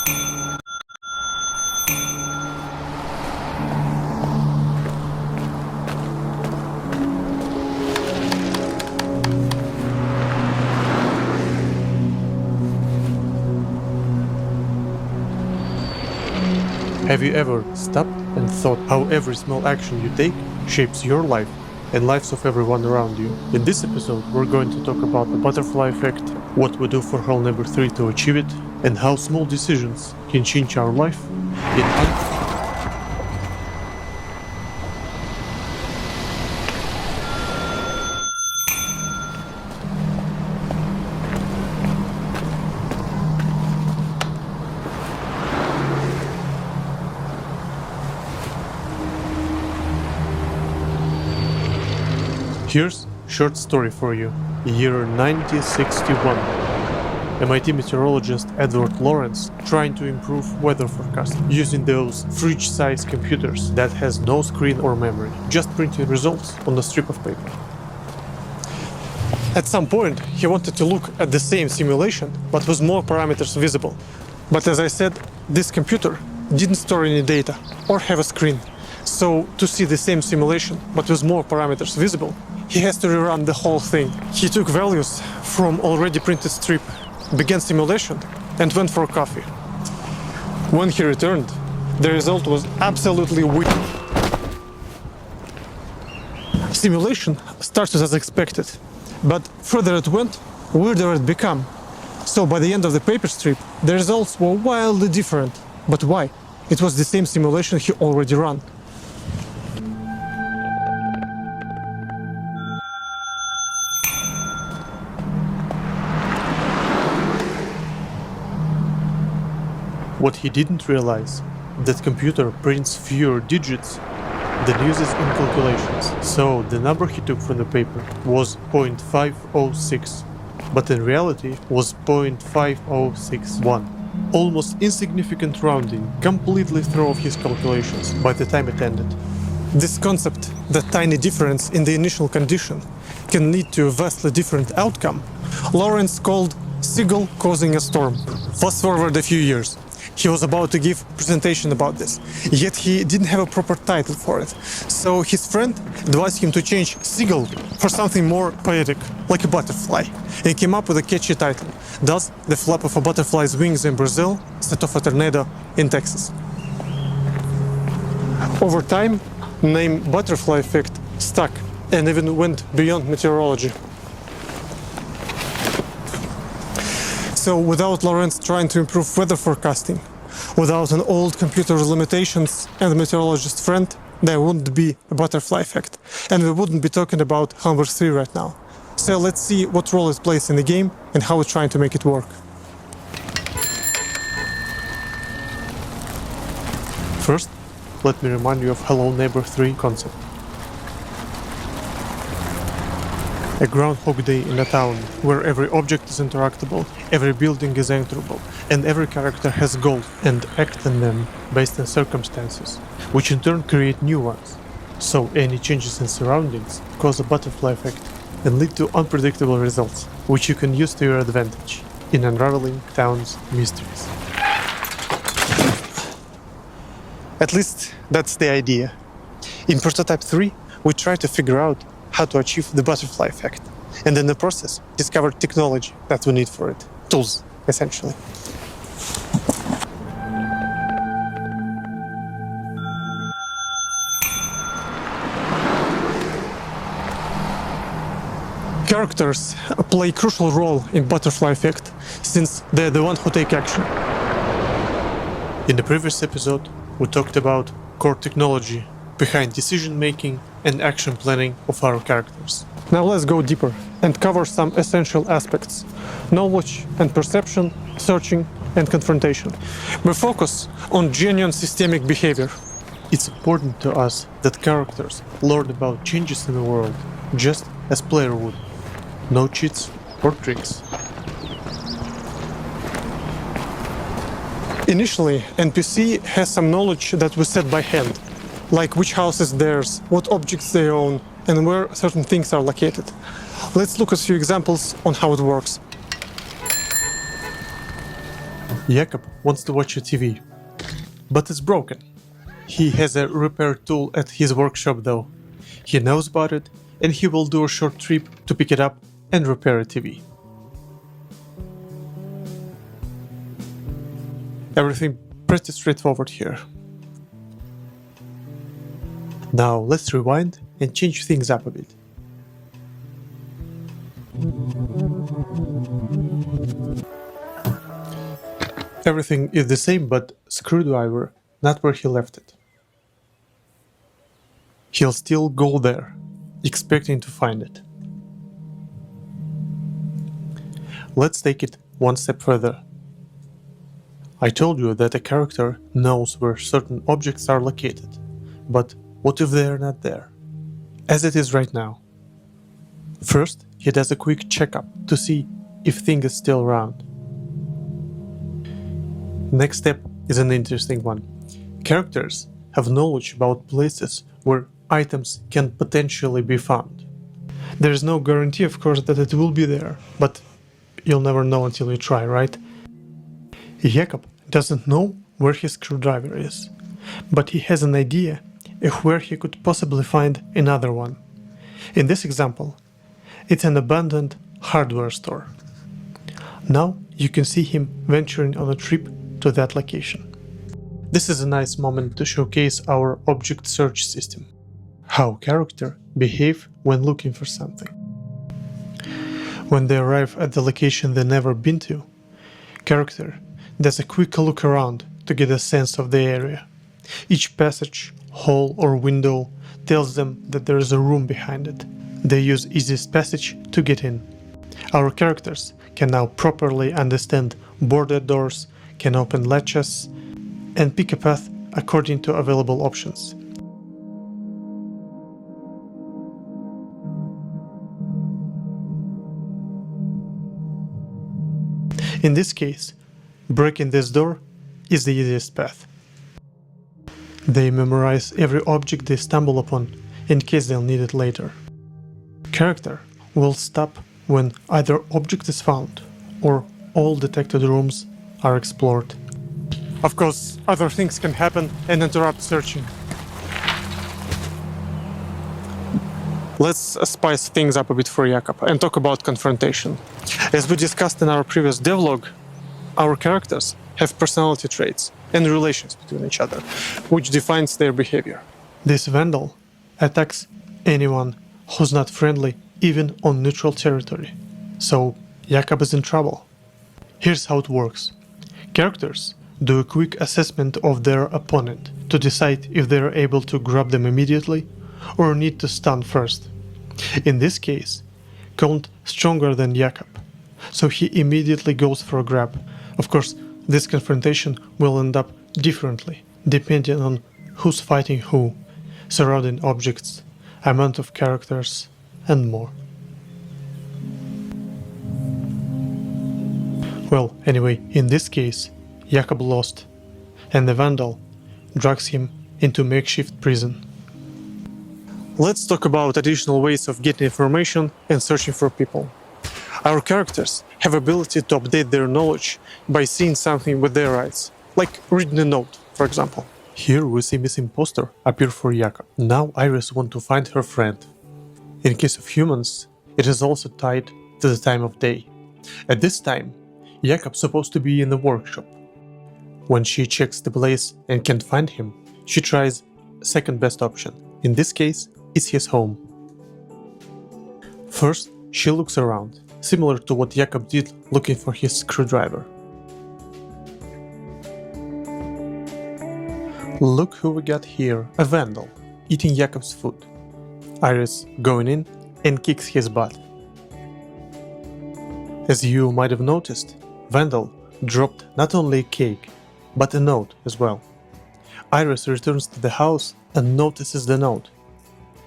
Have you ever stopped and thought how every small action you take shapes your life and lives of everyone around you? In this episode, we're going to talk about the butterfly effect, what we do for Hello Neighbor 3 to achieve it, and how small decisions can change our life in Here's a short story for you. Year 1961. MIT meteorologist Edward Lorenz trying to improve weather forecast using those fridge-sized computers that has no screen or memory, just printing results on a strip of paper. At some point, he wanted to look at the same simulation, but with more parameters visible. But as I said, this computer didn't store any data or have a screen. So to see the same simulation, but with more parameters visible, he has to rerun the whole thing. He took values from already printed strip, began simulation, and went for coffee. When he returned, the result was absolutely weak. Simulation started as expected, but further it went, weirder it became. So by the end of the paper strip, the results were wildly different. But why? It was the same simulation he already ran. What he didn't realize, that computer prints fewer digits than uses in calculations, so the number he took from the paper was 0.506, but in reality was 0.5061. Almost insignificant rounding completely threw off his calculations by the time it ended. This concept, that tiny difference in the initial condition can lead to a vastly different outcome, Lawrence called seagull causing a storm. Fast forward a few years. He was about to give a presentation about this, yet he didn't have a proper title for it. So his friend advised him to change seagull for something more poetic, like a butterfly, and came up with a catchy title. Thus, the flap of a butterfly's wings in Brazil set off a tornado in Texas. Over time, name butterfly effect stuck and even went beyond meteorology. So without Lawrence trying to improve weather forecasting, without an old computer's limitations and a meteorologist friend, there wouldn't be a butterfly effect. And we wouldn't be talking about Hello Neighbor 3 right now. So let's see what role it plays in the game and how we're trying to make it work. First, let me remind you of Hello Neighbor 3 concept. A Groundhog Day in a town where every object is interactable, every building is enterable, and every character has goals and act on them based on circumstances, which in turn create new ones. So any changes in surroundings cause a butterfly effect and lead to unpredictable results, which you can use to your advantage in unraveling town's mysteries. At least that's the idea. In Prototype 3, we try to figure out how to achieve the butterfly effect, and in the process discover technology that we need for it. Tools, essentially. Characters play a crucial role in butterfly effect, since they're the ones who take action. In the previous episode, we talked about core technology behind decision-making and action planning of our characters. Now let's go deeper and cover some essential aspects: knowledge and perception, searching and confrontation. We focus on genuine systemic behavior. It's important to us that characters learn about changes in the world, just as player would. No cheats or tricks. Initially, NPC has some knowledge that we set by hand, like which house is theirs, what objects they own, and where certain things are located. Let's look at a few examples on how it works. Jakob wants to watch a TV, but it's broken. He has a repair tool at his workshop though. He knows about it, and he will do a short trip to pick it up and repair a TV. Everything pretty straightforward here. Now let's rewind and change things up a bit. Everything is the same, but screwdriver not where he left it. He'll still go there, expecting to find it. Let's take it one step further. I told you that a character knows where certain objects are located, but what if they are not there? As it is right now. First, he does a quick checkup to see if thing is still around. Next step is an interesting one. Characters have knowledge about places where items can potentially be found. There is no guarantee, of course, that it will be there, but you'll never know until you try, right? Jakob doesn't know where his screwdriver is, but he has an idea of where he could possibly find another one. In this example, it's an abandoned hardware store. Now you can see him venturing on a trip to that location. This is a nice moment to showcase our object search system. How characters behave when looking for something. When they arrive at the location they've never been to, character does a quick look around to get a sense of the area. Each passage, hall or window tells them that there is a room behind it. They use easiest passage to get in. Our characters can now properly understand boarded doors, can open latches, and pick a path according to available options. In this case, breaking this door is the easiest path. They memorize every object they stumble upon in case they'll need it later. Character will stop when either object is found or all detected rooms are explored. Of course, other things can happen and interrupt searching. Let's spice things up a bit for Jakob and talk about confrontation. As we discussed in our previous devlog, our characters have personality traits and relations between each other, which defines their behavior. This vandal attacks anyone who's not friendly, even on neutral territory. So Jakob is in trouble. Here's how it works. Characters do a quick assessment of their opponent to decide if they are able to grab them immediately or need to stun first. In this case, Count stronger than Jakob, so he immediately goes for a grab. Of course, this confrontation will end up differently, depending on who's fighting who, surrounding objects, amount of characters, and more. Well, anyway, in this case, Jakob lost, and the vandal drags him into makeshift prison. Let's talk about additional ways of getting information and searching for people. Our characters have ability to update their knowledge by seeing something with their eyes, like reading a note, for example. Here we see missing poster appear for Jakob. Now Iris wants to find her friend. In case of humans, it is also tied to the time of day. At this time, Jakob's supposed to be in the workshop. When she checks the place and can't find him, she tries second best option. In this case, it's his home. First, she looks around, similar to what Jakob did looking for his screwdriver. Look who we got here, a vandal, eating Jakob's food. Iris going in and kicks his butt. As you might have noticed, Vandal dropped not only a cake, but a note as well. Iris returns to the house and notices the note.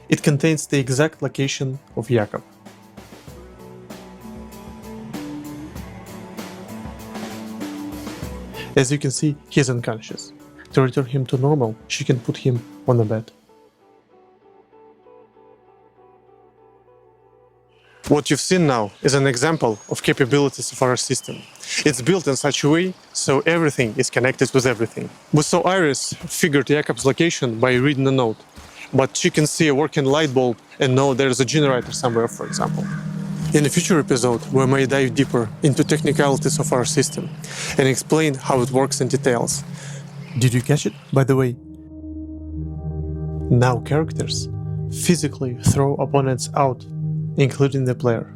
It contains the exact location of Jakob. As you can see, he is unconscious. To return him to normal, she can put him on the bed. What you've seen now is an example of capabilities of our system. It's built in such a way so everything is connected with everything. We saw Iris figure Jakob's location by reading a note, but she can see a working light bulb and know there's a generator somewhere, for example. In a future episode, we may dive deeper into technicalities of our system and explain how it works in details. Did you catch it, by the way? Now characters physically throw opponents out, including the player.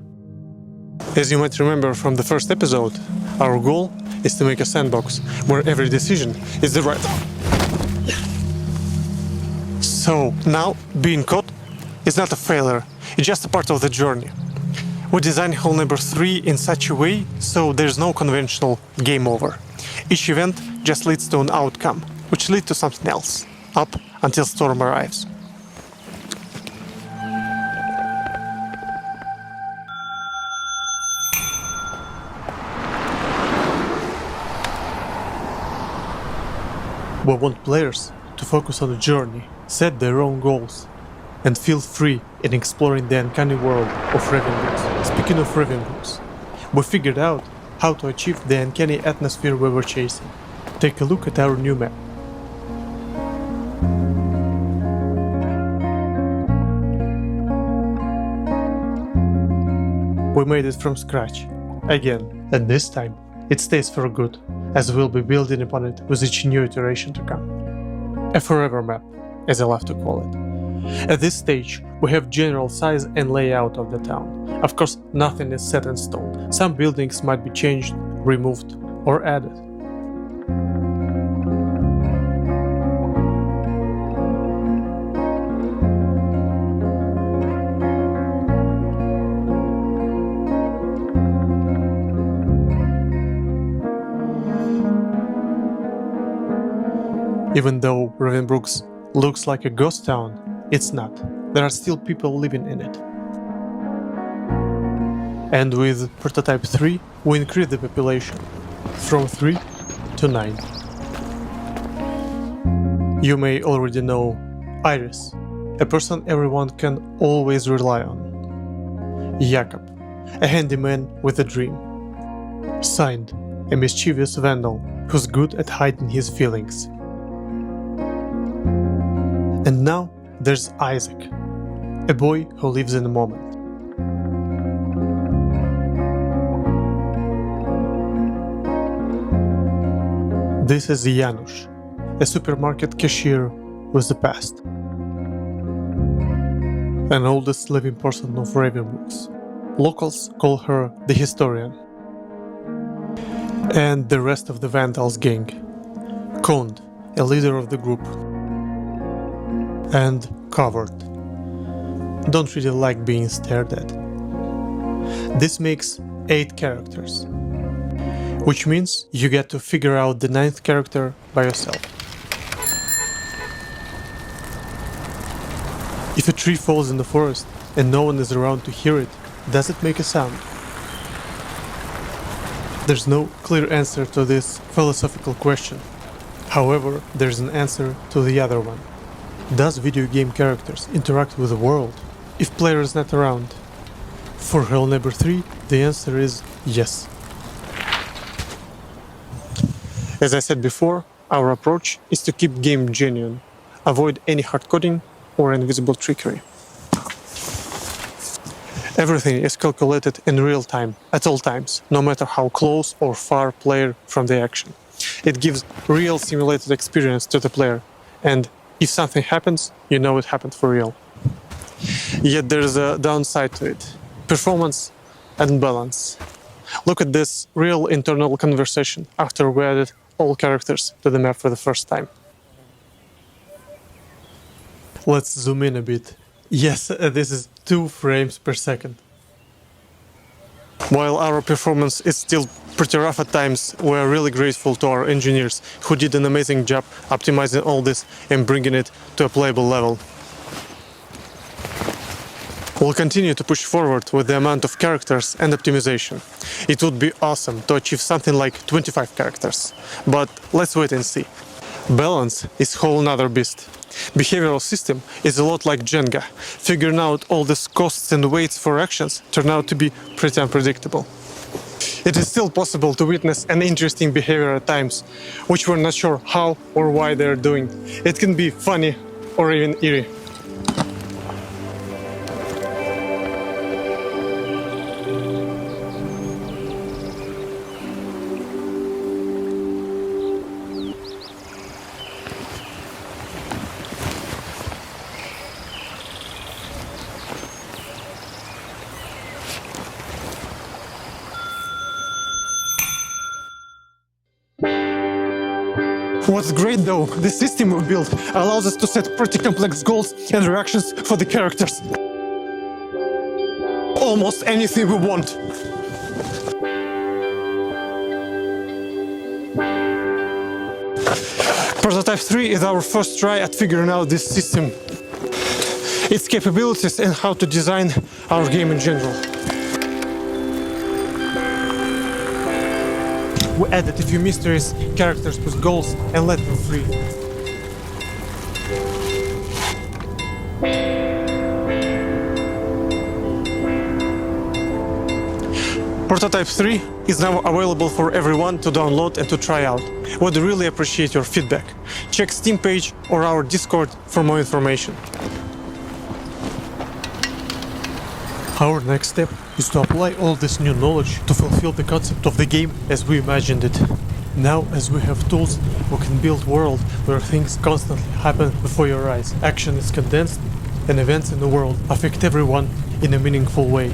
As you might remember from the first episode, our goal is to make a sandbox where every decision is the right. So now, being caught is not a failure, it's just a part of the journey. We designed Hole Number 3 in such a way so there's no conventional game over. Each event just leads to an outcome, which leads to something else, up until storm arrives. We want players to focus on the journey, set their own goals, and feel free in exploring the uncanny world of Ravenbrooks. Speaking of Ravenbrooks, we figured out how to achieve the uncanny atmosphere we were chasing. Take a look at our new map. We made it from scratch, again, and this time it stays for good, as we'll be building upon it with each new iteration to come. A forever map, as I love to call it. At this stage, we have general size and layout of the town. Of course, nothing is set in stone. Some buildings might be changed, removed, or added. Even though Ravenbrooks looks like a ghost town, it's not. There are still people living in it. And with Prototype 3, we increased the population from 3 to 9. You may already know Iris, a person everyone can always rely on. Jakob, a handyman with a dream. Signed, a mischievous vandal who's good at hiding his feelings. And now there's Isaac, a boy who lives in the moment. This is Janusz, a supermarket cashier with the past. An oldest living person of Ravenbrooks. Locals call her the historian. And the rest of the Vandals gang. Kond, a leader of the group. And Covered. Don't really like being stared at. This makes 8 characters, which means you get to figure out the 9th character by yourself. If a tree falls in the forest and no one is around to hear it, does it make a sound? There's no clear answer to this philosophical question. However, there's an answer to the other one. Does video game characters interact with the world if player is not around? For Hell Number 3, the answer is yes. As I said before, our approach is to keep game genuine, avoid any hard coding or invisible trickery. Everything is calculated in real time, at all times, no matter how close or far player from the action. It gives real simulated experience to the player, and if something happens, you know it happened for real. Yet there's a downside to it. Performance and balance. Look at this real internal conversation after we added all characters to the map for the first time. Let's zoom in a bit. Yes, this is 2 frames per second. While our performance is still pretty rough at times, we're really grateful to our engineers who did an amazing job optimizing all this and bringing it to a playable level. We'll continue to push forward with the amount of characters and optimization. It would be awesome to achieve something like 25 characters, but let's wait and see. Balance is whole nother beast. Behavioral system is a lot like Jenga. Figuring out all the costs and weights for actions turn out to be pretty unpredictable. It is still possible to witness an interesting behavior at times, which we're not sure how or why they're doing. It can be funny or even eerie. What's great though, the system we built allows us to set pretty complex goals and reactions for the characters. Almost anything we want. Prototype 3 is our first try at figuring out this system, its capabilities and how to design our game in general. We added a few mysterious characters with goals and let them free. Prototype 3 is now available for everyone to download and to try out. We'd really appreciate your feedback. Check Steam page or our Discord for more information. Our next step is to apply all this new knowledge to fulfill the concept of the game as we imagined it. Now, as we have tools, we can build a world where things constantly happen before your eyes. Action is condensed, and events in the world affect everyone in a meaningful way.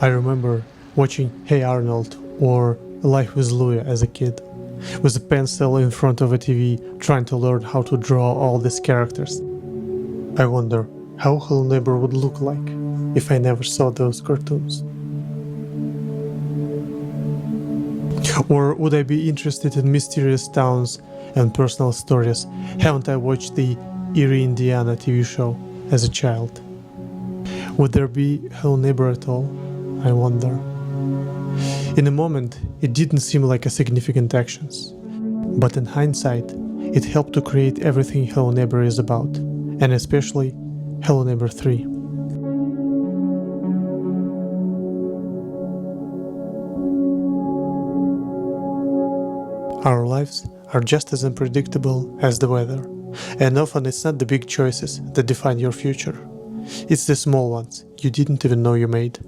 I remember watching Hey Arnold or Life with Louie as a kid, with a pencil in front of a TV trying to learn how to draw all these characters. I wonder how Hello Neighbor would look like if I never saw those cartoons. Or would I be interested in mysterious towns and personal stories? Haven't I watched the Erie, Indiana TV show as a child? Would there be Hello Neighbor at all? I wonder. In the moment, it didn't seem like a significant actions. But in hindsight, it helped to create everything Hello Neighbor is about, and especially Hello Neighbor 3. Our lives are just as unpredictable as the weather, and often it's not the big choices that define your future. It's the small ones you didn't even know you made.